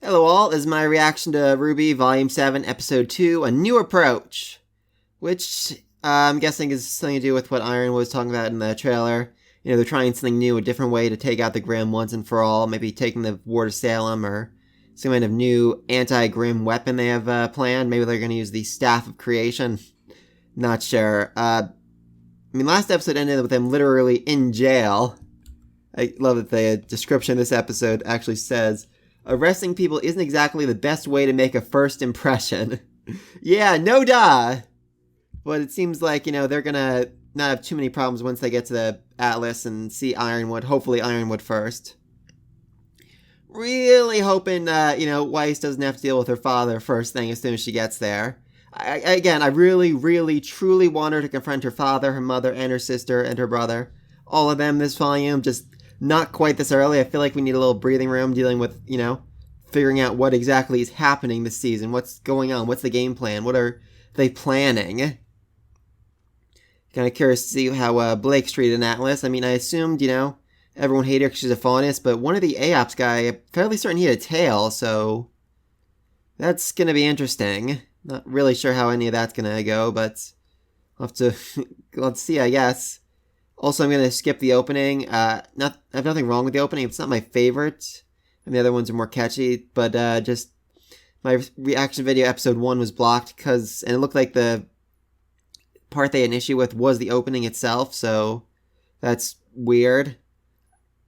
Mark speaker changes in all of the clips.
Speaker 1: Hello all, this is my reaction to RWBY Volume 7, Episode 2, A New Approach, which I'm guessing is something to do with what Ironwood was talking about in the trailer. You know, they're trying something new, a different way to take out the Grimm once and for all, maybe taking the war to Salem, or some kind of new anti-Grimm weapon they have planned. Maybe they're going to use the Staff of Creation. Not sure. I mean, last episode ended with them literally in jail. I love that the description of this episode actually says, arresting people isn't exactly the best way to make a first impression. Yeah, no duh! But it seems like, you know, they're gonna not have too many problems once they get to the Atlas and see Ironwood. Hopefully Ironwood first. Really hoping, Weiss doesn't have to deal with her father first thing as soon as she gets there. I really, truly want her to confront her father, her mother, and her sister, and her brother. All of them this volume, just not quite this early. I feel like we need a little breathing room dealing with, figuring out what exactly is happening this season. What's going on? What's the game plan? What are they planning? Kind of curious to see how Blake's treated in Atlas. I mean, I assumed, everyone hated her because she's a faunus, but one of the AOPS guy, I'm fairly certain he had a tail, so that's going to be interesting. Not really sure how any of that's going to go, but I'll have to let's see, I guess. Also, I'm going to skip the opening. I have nothing wrong with the opening. It's not my favorite. And the other ones are more catchy, but just my reaction video episode 1 was blocked and it looked like the part they had an issue with was the opening itself, so that's weird.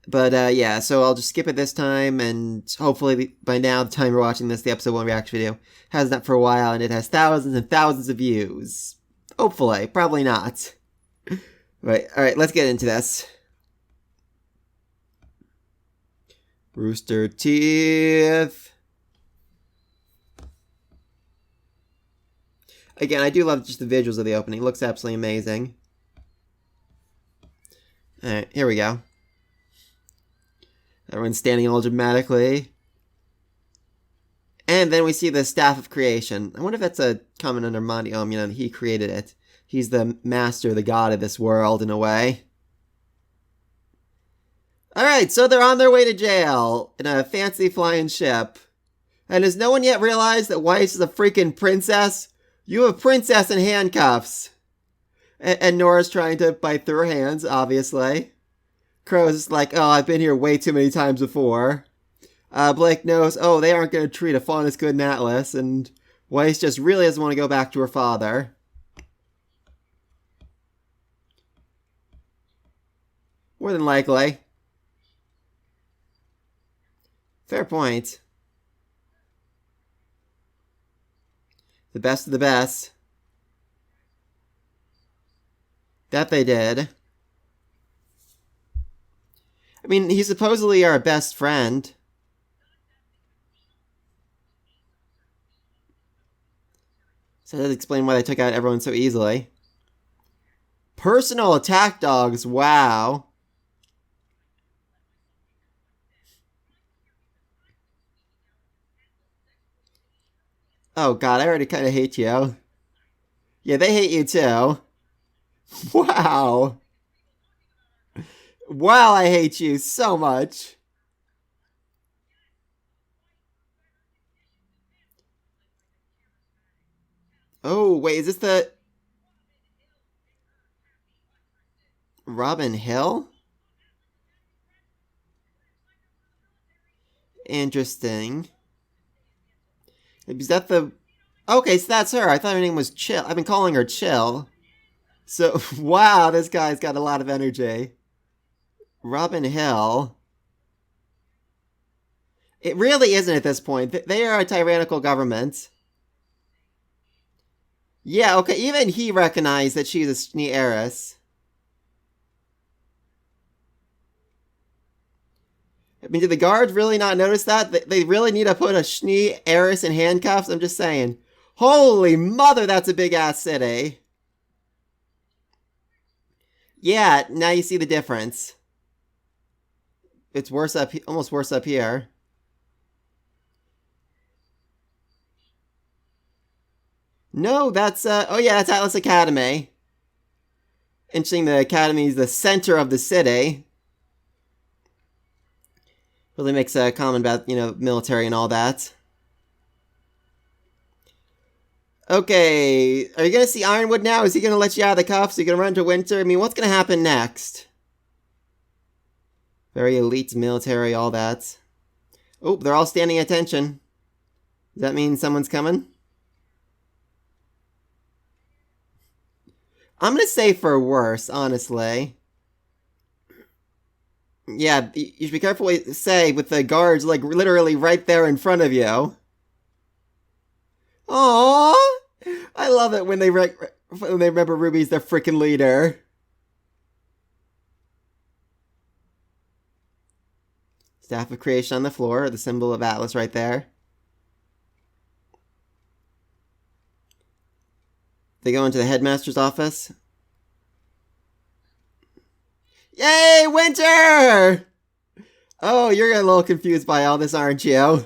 Speaker 1: But yeah, so I'll just skip it this time, and hopefully by now, the time you're watching this, the episode 1 reaction video has that for a while, and it has thousands and thousands of views. Hopefully, probably not. Right, alright, let's get into this. Rooster Teeth. Again, I do love just the visuals of the opening. It looks absolutely amazing. Alright, here we go. Everyone's standing all dramatically. And then we see the Staff of Creation. I wonder if that's a comment under Monty Ohm, he created it. He's the master, the god of this world, in a way. Alright, so they're on their way to jail in a fancy flying ship. And has no one yet realized that Weiss is a freaking princess? You have a princess in handcuffs. And Nora's trying to bite through her hands, obviously. Crow's like, oh, I've been here way too many times before. Blake knows, oh, they aren't going to treat a faunus good in Atlas. And Weiss just really doesn't want to go back to her father. More than likely. Fair point. The best of the best. That they did. I mean, he's supposedly our best friend. So that does explain why they took out everyone so easily. Personal attack dogs, wow. Oh god, I already kind of hate you. Yeah, they hate you too. Wow. Wow, I hate you so much. Oh, wait, is this the Robin Hill? Interesting. Is that the... Okay, so that's her. I thought her name was Chill. I've been calling her Chill. So, wow, this guy's got a lot of energy. Robin Hill. It really isn't at this point. They are a tyrannical government. Yeah, okay, even he recognized that she's a Schnee heiress. I mean, did the guards really not notice that? They really need to put a Schnee heiress in handcuffs? I'm just saying. Holy mother, that's a big-ass city. Yeah, now you see the difference. It's worse up, almost worse up here. No, that's, oh yeah, that's Atlas Academy. Interesting, the Academy is the center of the city. Really makes a comment about, military and all that. Okay, are you gonna see Ironwood now? Is he gonna let you out of the cuffs? Are you gonna run to Winter? I mean, what's gonna happen next? Very elite military, all that. Oh, they're all standing at attention. Does that mean someone's coming? I'm gonna say for worse, honestly. Yeah, you should be careful what you say with the guards, like, literally right there in front of you. Aww! I love it when they remember Ruby's their freaking leader. Staff of Creation on the floor, the symbol of Atlas right there. They go into the headmaster's office. Yay, Winter! Oh, you're a little confused by all this, aren't you?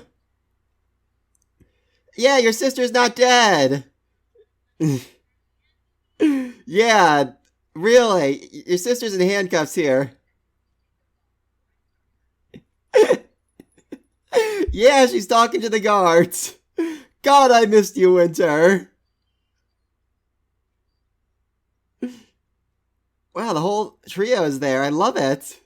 Speaker 1: Yeah, your sister's not dead. Yeah, really. Your sister's in handcuffs here. Yeah, she's talking to the guards. God, I missed you, Winter. Wow, the whole trio is there. I love it.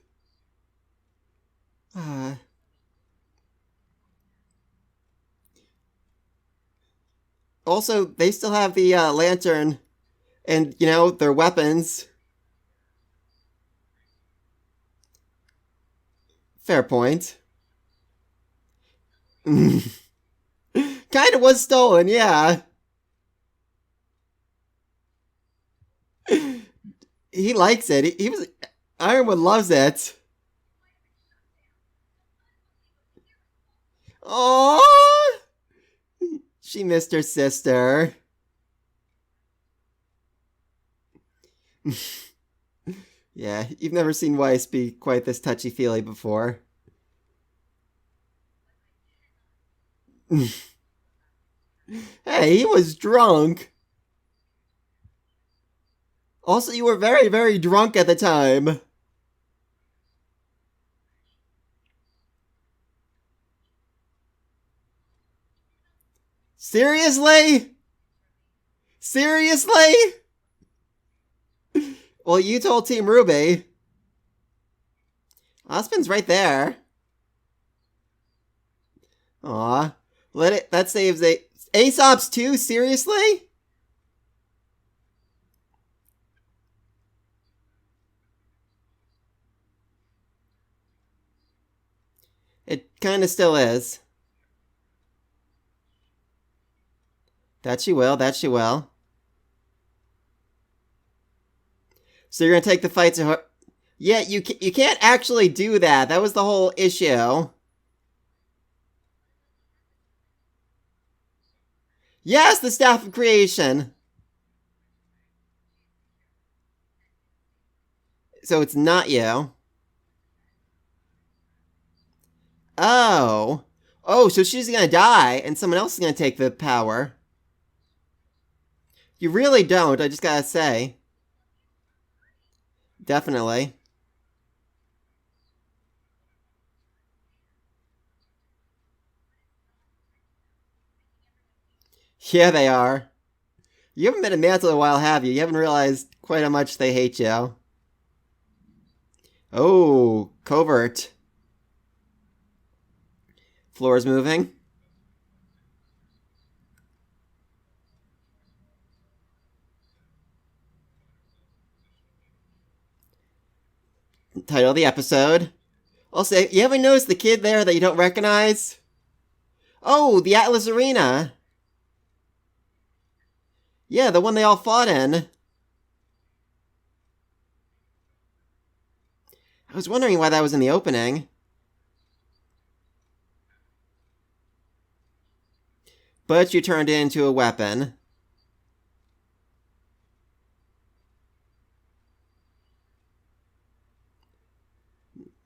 Speaker 1: Also, they still have the lantern and, their weapons. Fair point. Kind of was stolen, yeah. He likes it. He was... Ironwood loves it. Aww! She missed her sister. Yeah, you've never seen Weiss be quite this touchy-feely before. Hey, he was drunk. Also, you were very, very drunk at the time. Seriously? Seriously? Well, you told Team RWBY. Osmond's right there. Aw. That saves Aesop's too? Seriously? It kinda still is. That she will, that she will. So you're gonna take the fight to her. Yeah, you can't actually do that. That was the whole issue. Yes, the Staff of Creation. So it's not you. Oh. Oh, so she's gonna die, and someone else is gonna take the power. You really don't, I just gotta say. Definitely. Yeah, they are. You haven't been a Mantle in a while, have you? You haven't realized quite how much they hate you. Oh, covert. Floor's moving. Title of the episode. Also, you ever notice the kid there that you don't recognize? Oh, the Atlas Arena. Yeah, the one they all fought in. I was wondering why that was in the opening. But you turned it into a weapon.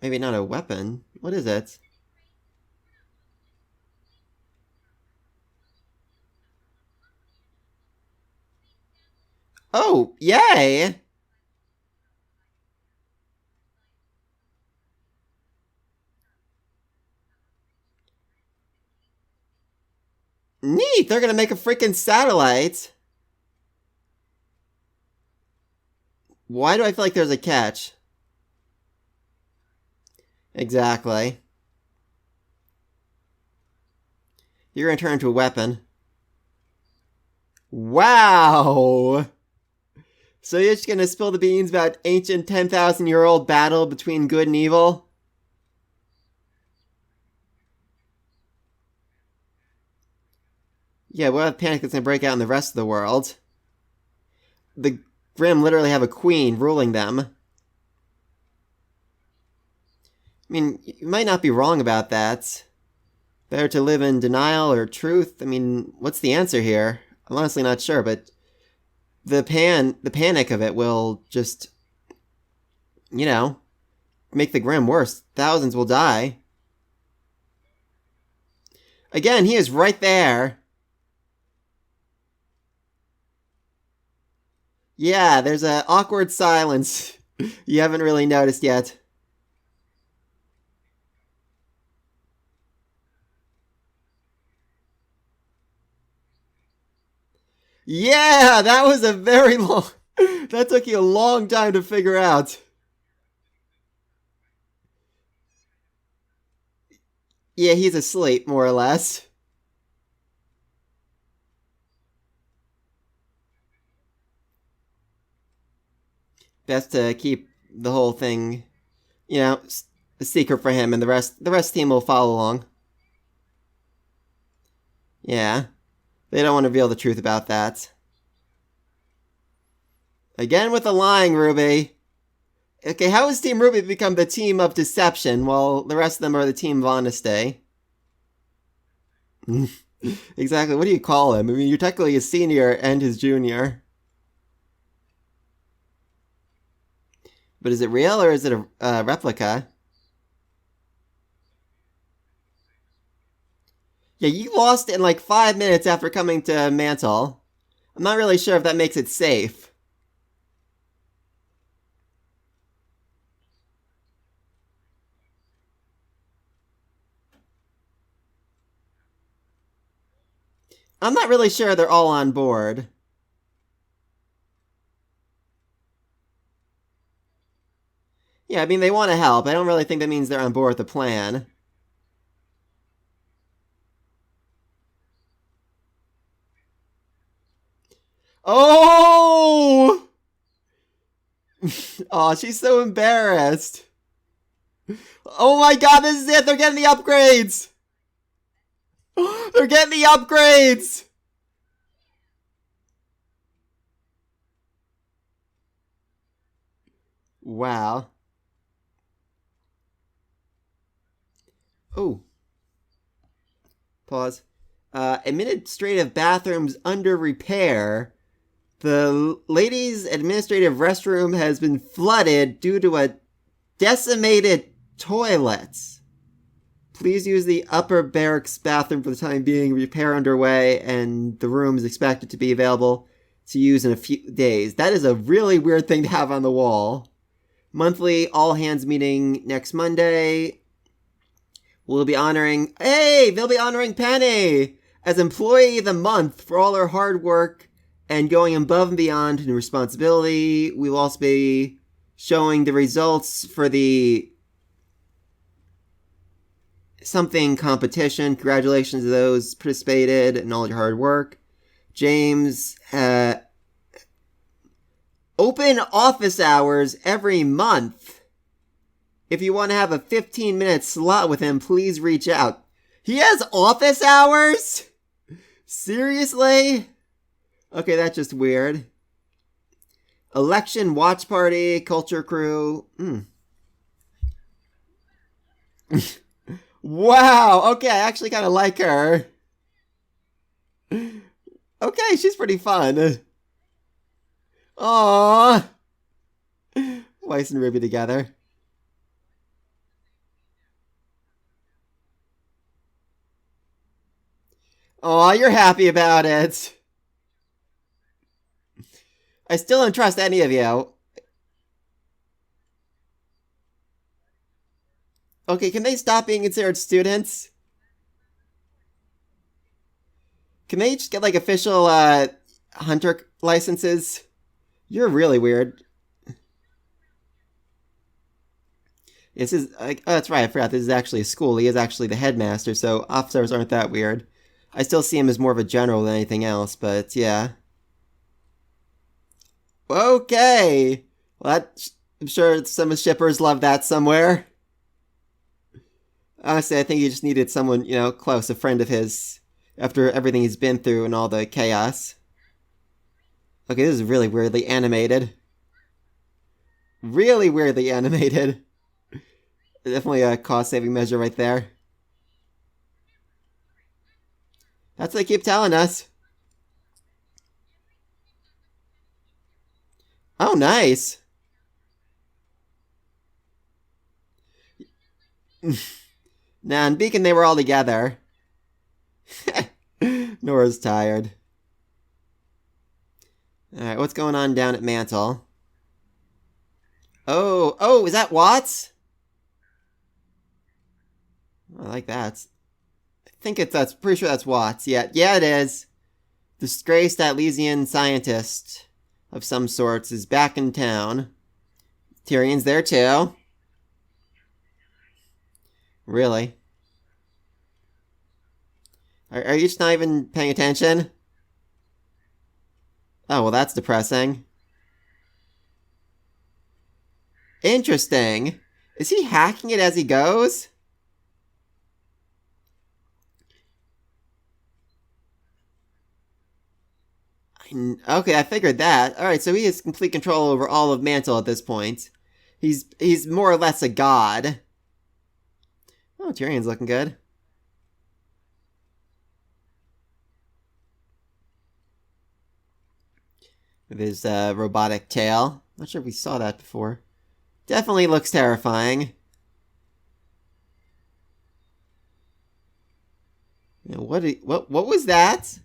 Speaker 1: Maybe not a weapon. What is it? Oh, yay! Neat! They're gonna make a freaking satellite! Why do I feel like there's a catch? Exactly. You're gonna turn into a weapon. Wow! So you're just gonna spill the beans about ancient 10,000-year-old battle between good and evil? Yeah, we'll have panic that's gonna break out in the rest of the world. The Grimm literally have a queen ruling them. I mean, you might not be wrong about that. Better to live in denial or truth? I mean, what's the answer here? I'm honestly not sure, but the panic of it will just, you know, make the Grimm worse. Thousands will die. Again, he is right there. Yeah, there's an awkward silence you haven't really noticed yet. Yeah, that was a very long... That took you a long time to figure out. Yeah, he's asleep, more or less. Best to keep the whole thing, you know, a secret for him, and the rest team will follow along. Yeah, they don't want to reveal the truth about that. Again with the lying, RWBY. Okay, how has Team RWBY become the team of deception while the rest of them are the team of honesty? Exactly, what do you call him? I mean, you're technically his senior and his junior. But is it real or is it a replica? Yeah, you lost in like 5 minutes after coming to Mantle. I'm not really sure if that makes it safe. I'm not really sure they're all on board. Yeah, I mean, they want to help. I don't really think that means they're on board with the plan. Oh! Oh, she's so embarrassed. Oh my god, this is it! They're getting the upgrades! They're getting the upgrades! Wow. Oh. Pause. Administrative bathrooms under repair. The ladies' administrative restroom has been flooded due to a decimated toilet. Please use the upper barracks bathroom for the time being. Repair underway, and the room is expected to be available to use in a few days. That is a really weird thing to have on the wall. Monthly all hands meeting next Monday. We'll be honoring... Hey! They'll be honoring Penny as Employee of the Month for all her hard work and going above and beyond in responsibility. We will also be showing the results for the something competition. Congratulations to those participated and all your hard work. James, open office hours every month. If you want to have a 15-minute slot with him, please reach out. He has office hours? Seriously? Okay, that's just weird. Election watch party, culture crew. Wow, okay, I actually kind of like her. Okay, she's pretty fun. Aww. Weiss and RWBY together. Aw, you're happy about it. I still don't trust any of you. Okay, can they stop being considered students? Can they just get, like, official, hunter licenses? You're really weird. This is, like, oh, that's right, I forgot, this is actually a school. He is actually the headmaster, so officers aren't that weird. I still see him as more of a general than anything else, but yeah. Okay! Well, I'm sure some shippers love that somewhere. Honestly, I think he just needed someone, close, a friend of his, after everything he's been through and all the chaos. Okay, this is really weirdly animated. Really weirdly animated. Definitely a cost-saving measure right there. That's what they keep telling us. Oh, nice. Nah, in Beacon they were all together. Nora's tired. Alright, what's going on down at Mantle? Oh, is that Watts? I like that. That's pretty sure that's Watts. Yeah, it is. Disgraced Atlesian scientist of some sorts is back in town. Tyrion's there too. Really? Are you just not even paying attention? Oh, well, that's depressing. Interesting. Is he hacking it as he goes? Okay, I figured that. Alright, so he has complete control over all of Mantle at this point. He's more or less a god. Oh, Tyrion's looking good. With his robotic tail. Not sure if we saw that before. Definitely looks terrifying. What was that?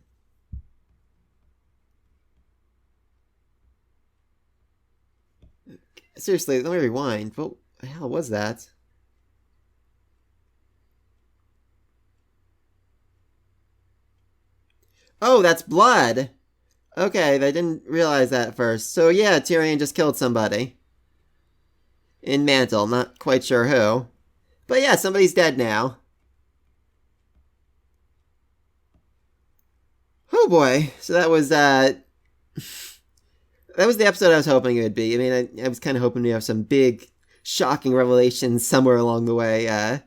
Speaker 1: Seriously, let me rewind. What the hell was that? Oh, that's blood! Okay, I didn't realize that at first. So yeah, Tyrion just killed somebody. In Mantle, not quite sure who. But yeah, somebody's dead now. Oh boy, so that was the episode I was hoping it would be. I mean, I was kind of hoping we have some big, shocking revelations somewhere along the way.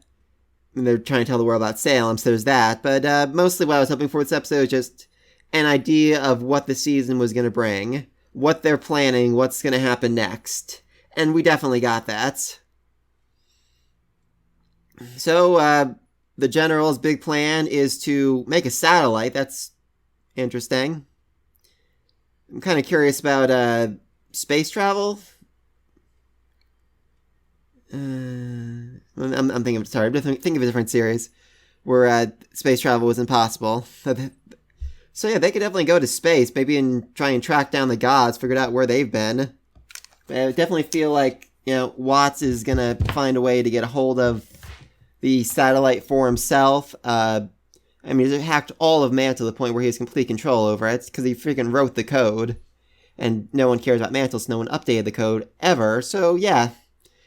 Speaker 1: They're trying to tell the world about Salem, so there's that. But mostly what I was hoping for this episode was just an idea of what the season was going to bring, what they're planning, what's going to happen next. And we definitely got that. So, the General's big plan is to make a satellite. That's interesting. I'm kind of curious about space travel. I'm thinking of a different series where space travel was impossible. So yeah, they could definitely go to space, maybe and try and track down the gods, figure out where they've been. But I definitely feel like, Watts is gonna find a way to get a hold of the satellite for himself. I mean, he's hacked all of Mantle to the point where he has complete control over it, because he freaking wrote the code. And no one cares about Mantle, so no one updated the code ever. So yeah,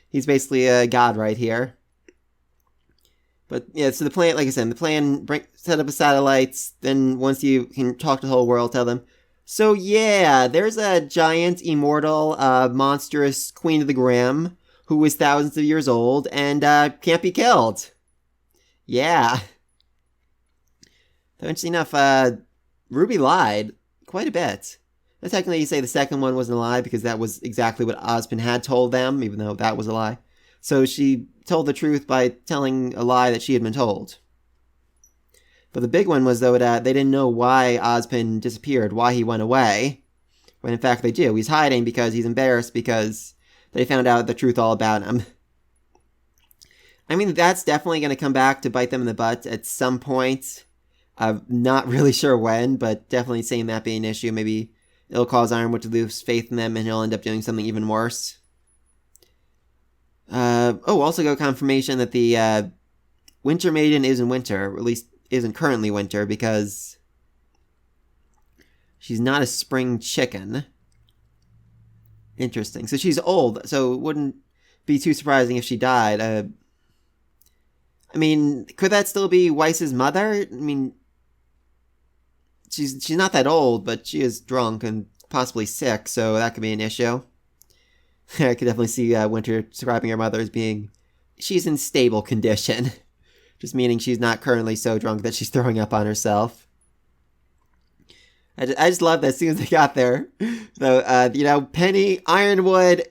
Speaker 1: he's basically a god right here. But yeah, so the plan, like I said, set up a satellites. Then once you can talk to the whole world, tell them. So yeah, there's a giant, immortal, monstrous Queen of the Grim who is thousands of years old and can't be killed. Yeah. Interesting enough, RWBY lied quite a bit. Now, technically, you say the second one wasn't a lie because that was exactly what Ozpin had told them, even though that was a lie. So she told the truth by telling a lie that she had been told. But the big one was, though, that they didn't know why Ozpin disappeared, why he went away. When in fact they do. He's hiding because he's embarrassed because they found out the truth all about him. I mean, that's definitely going to come back to bite them in the butt at some point. I'm not really sure when, but definitely seeing that being an issue. Maybe it'll cause Ironwood to lose faith in them and he'll end up doing something even worse. Also got confirmation that the Winter Maiden is in winter, or at least isn't currently winter, because She's not a spring chicken. Interesting. So she's old, so it wouldn't be too surprising if she died. I mean, could that still be Weiss's mother? I mean, she's not that old, but she is drunk and possibly sick, so that could be an issue. I could definitely see Winter describing her mother as being, she's in stable condition. Just meaning she's not currently so drunk that she's throwing up on herself. I just love that as soon as they got there. So, Penny, Ironwood,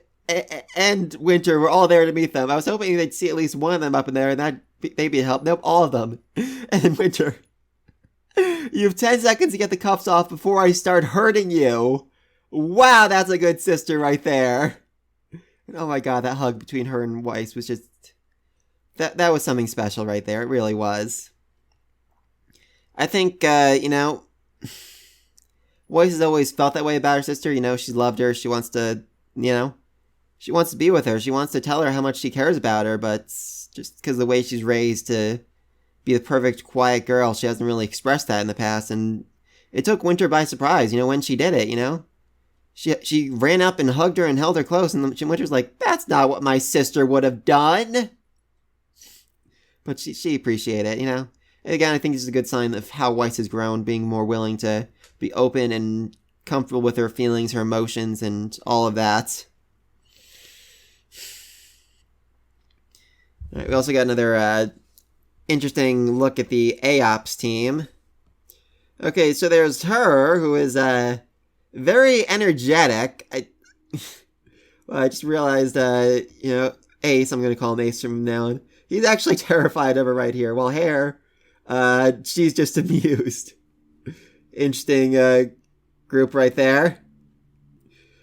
Speaker 1: and Winter were all there to meet them. I was hoping they'd see at least one of them up in there, and that'd maybe help. Nope, all of them. And then Winter, you have 10 seconds to get the cuffs off before I start hurting you. Wow, that's a good sister right there. And oh my god, that hug between her and Weiss was just... That was something special right there. It really was. I think, Weiss has always felt that way about her sister. She loved her. She wants to, she wants to be with her. She wants to tell her how much she cares about her, but just because of the way she's raised to be the perfect quiet girl, she hasn't really expressed that in the past, and it took Winter by surprise, when she did it, She ran up and hugged her and held her close, and Winter's like, that's not what my sister would have done. But she appreciated it, And again, I think this is a good sign of how Weiss has grown, being more willing to be open and comfortable with her feelings, her emotions, and all of that. All right, we also got another interesting look at the AOPS team. Okay, so there's her, who is very energetic. I just realized, Ace, I'm going to call him Ace from now on. He's actually terrified of her right here. While Hare, she's just amused. Interesting group right there.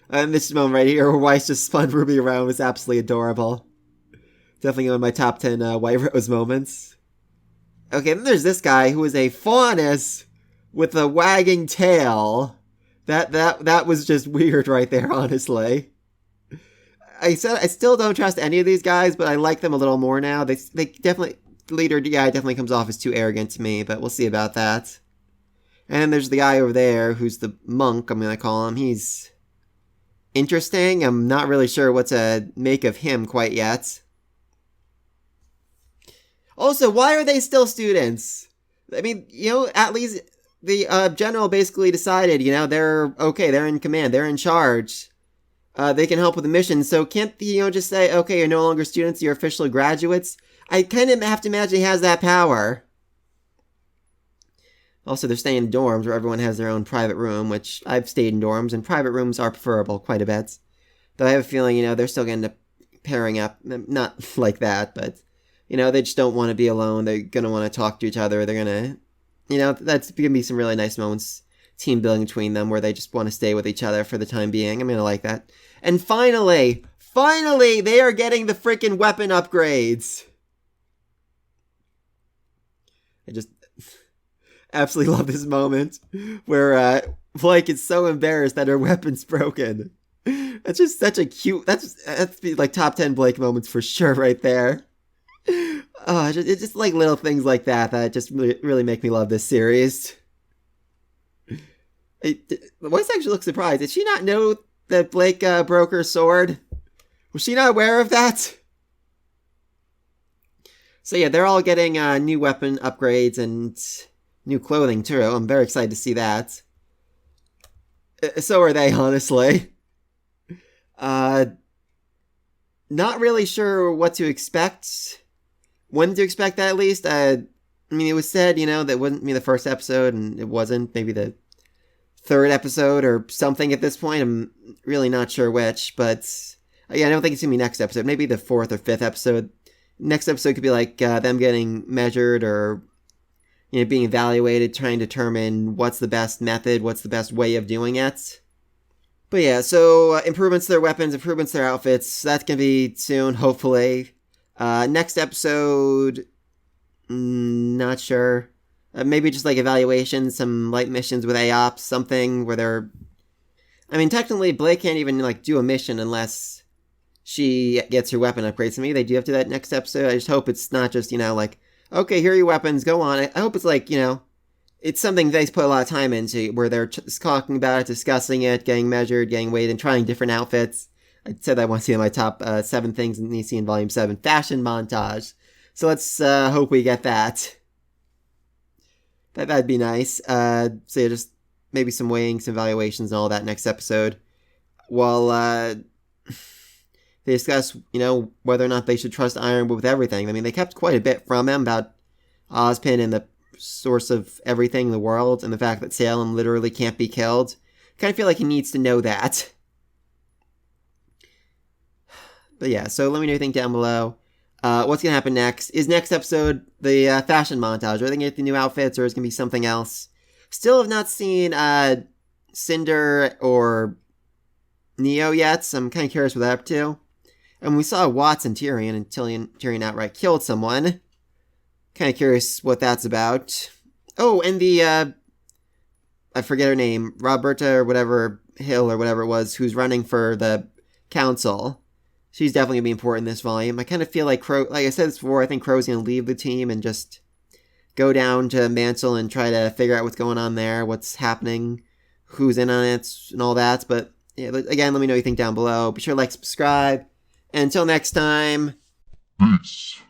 Speaker 1: And this moment right here where Weiss just spun Ruby around was absolutely adorable. Definitely one of my top 10 White Rose moments. Okay, then there's this guy who is a faunus with a wagging tail. That was just weird right there, honestly. I still don't trust any of these guys, but I like them a little more now. They definitely, the leader guy definitely comes off as too arrogant to me, but we'll see about that. And then there's the guy over there who's the monk, I'm going to call him. He's interesting. I'm not really sure what to make of him quite yet. Also, why are they still students? I mean, at least the general basically decided, they're okay, they're in command, they're in charge. They can help with the mission, so can't the, just say, okay, you're no longer students, you're officially graduates? I kind of have to imagine he has that power. Also, they're staying in dorms where everyone has their own private room, which I've stayed in dorms, and private rooms are preferable quite a bit. Though I have a feeling, they're still going to end up pairing up. Not like that, but, they just don't want to be alone. They're going to want to talk to each other. They're going to, that's going to be some really nice moments, team building between them, where they just want to stay with each other for the time being. I'm going to like that. And finally, they are getting the freaking weapon upgrades. I just absolutely love this moment where Blake is so embarrassed that her weapon's broken. That's just such a cute, that's like top 10 Blake moments for sure right there. Oh, it's just like little things like that just really make me love this series. Weiss actually looks surprised. Did she not know that Blake broke her sword? Was she not aware of that? So yeah, they're all getting new weapon upgrades and new clothing too. I'm very excited to see that. So are they, honestly. Not really sure what to expect. When to expect that, at least. I mean, it was said, that wouldn't be the first episode, and it wasn't. Maybe the third episode or something at this point. I'm really not sure which, but yeah, I don't think it's gonna be next episode. Maybe the 4th or 5th episode. Next episode could be like them getting measured or being evaluated, trying to determine what's the best method, what's the best way of doing it. But yeah, so improvements to their weapons, improvements to their outfits. That's gonna be soon, hopefully. Next episode, not sure. Maybe just like evaluations, some light missions with AOPS, something where they're... I mean, technically, Blake can't even do a mission unless she gets her weapon upgrades. So maybe they do have to do that next episode. I just hope it's not just, okay, here are your weapons, go on. I hope it's like, it's something they put a lot of time into, where they're talking about it, discussing it, getting measured, getting weighed, and trying different outfits. I said I want to see in my top 7 things in need to see in Volume 7. Fashion montage. So let's hope we get that. That'd be nice. So yeah, just maybe some weighing, some evaluations, and all that next episode. While they discuss, whether or not they should trust Ironwood with everything. I mean, they kept quite a bit from him about Ozpin and the source of everything in the world, and the fact that Salem literally can't be killed. I kind of feel like he needs to know that. But yeah, so let me know what you think down below. What's going to happen next? Is next episode the fashion montage? Are they going to get the new outfits, or is it going to be something else? Still have not seen Cinder or Neo yet, so I'm kind of curious what they're up to. And we saw Watson Tyrion, and Tyrion outright killed someone. Kind of curious what that's about. Oh, and the, I forget her name, Roberta or whatever, Hill or whatever it was, who's running for the council. She's definitely going to be important in this volume. I kind of feel like Crow, like I said this before, I think Crow's going to leave the team and just go down to Mansell and try to figure out what's going on there, what's happening, who's in on it, and all that. But yeah, again, let me know what you think down below. Be sure to like, subscribe. And until next time,
Speaker 2: peace.